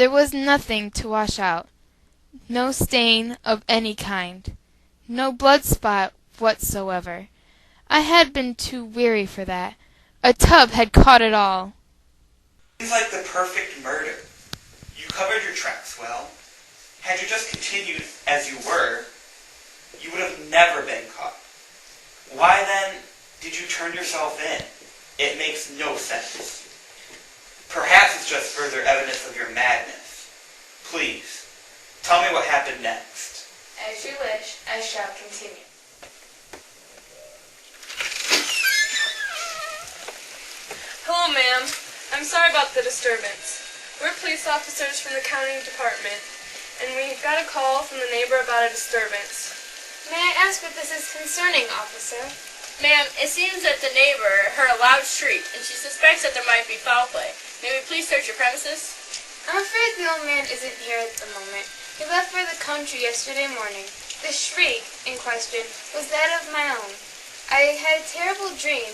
There was nothing to wash out, no stain of any kind, no blood spot whatsoever. I had been too weary for that. A tub had caught it all. Seems like the perfect murder. You covered your tracks well. Had you just continued as you were, you would have never been caught. Why then did you turn yourself in? It makes no sense. Perhaps it's just further evidence of your madness. Please, tell me what happened next. As you wish, I shall continue. Hello, ma'am. I'm sorry about the disturbance. We're police officers from the county department, and we got a call from the neighbor about a disturbance. May I ask what this is concerning, officer? Ma'am, it seems that the neighbor heard a loud shriek, and she suspects that there might be foul play. May we please search your premises? I'm afraid the old man isn't here at the moment. He left for the country yesterday morning. The shriek in question was that of my own. I had a terrible dream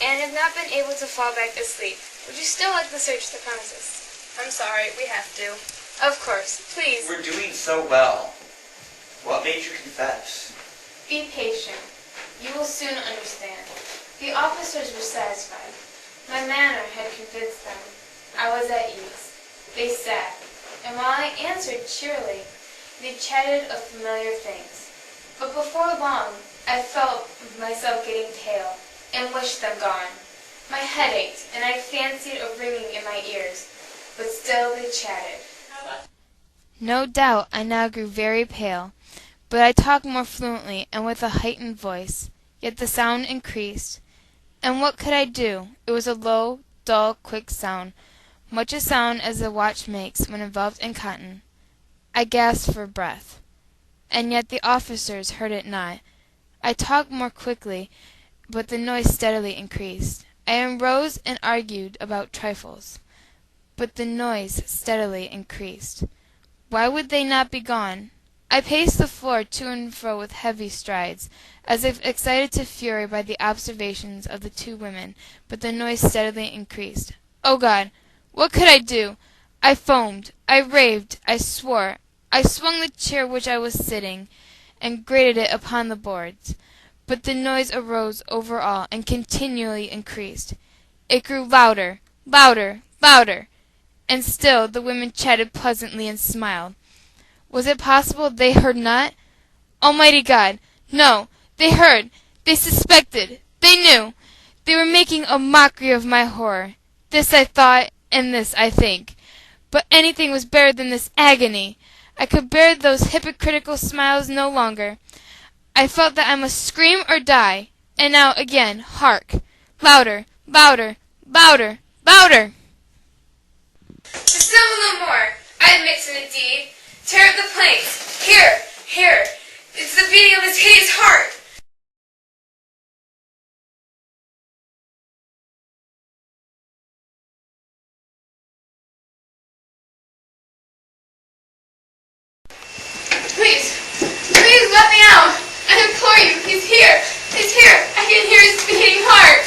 and have not been able to fall back asleep. Would you still like to search the premises? I'm sorry, we have to. Of course. Please. We're doing so well. What made you confess? Be patient. You will soon understand. The officers were satisfied. My manner had convinced them. I was at ease. They sat, and while I answered cheerily, they chatted of familiar things. But before long, I felt myself getting pale and wished them gone. My head ached, and I fancied a ringing in my ears, but still they chatted. No doubt I now grew very pale, but I talked more fluently and with a heightened voice, yet the sound increased. And what could I do? It was a low, dull, quick sound, much a sound as a watch makes when enveloped in cotton. I gasped for breath, and yet the officers heard it not. I talked more quickly, but the noise steadily increased. I arose and argued about trifles, but the noise steadily increased. Why would they not be gone? I paced the floor to and fro with heavy strides, as if excited to fury by the observations of the two women, but the noise steadily increased. Oh God! What could I do? I foamed, I raved, I swore. I swung the chair which I was sitting, and grated it upon the boards. But the noise arose over all, and continually increased. It grew louder, louder, louder, and still the women chatted pleasantly and smiled. Was it possible they heard not? Almighty God! No! They heard! They suspected! They knew! They were making a mockery of my horror. This I thought, and this I think. But anything was better than this agony. I could bear those hypocritical smiles no longer. I felt that I must scream or die. And now again, hark! Louder, louder, louder, louder! Still a little more. I admit to the deed. Tear up the planks. Here, here. It's the beating of his hideous heart. Please, please let me out. I implore you. He's here. He's here. I can hear his beating heart.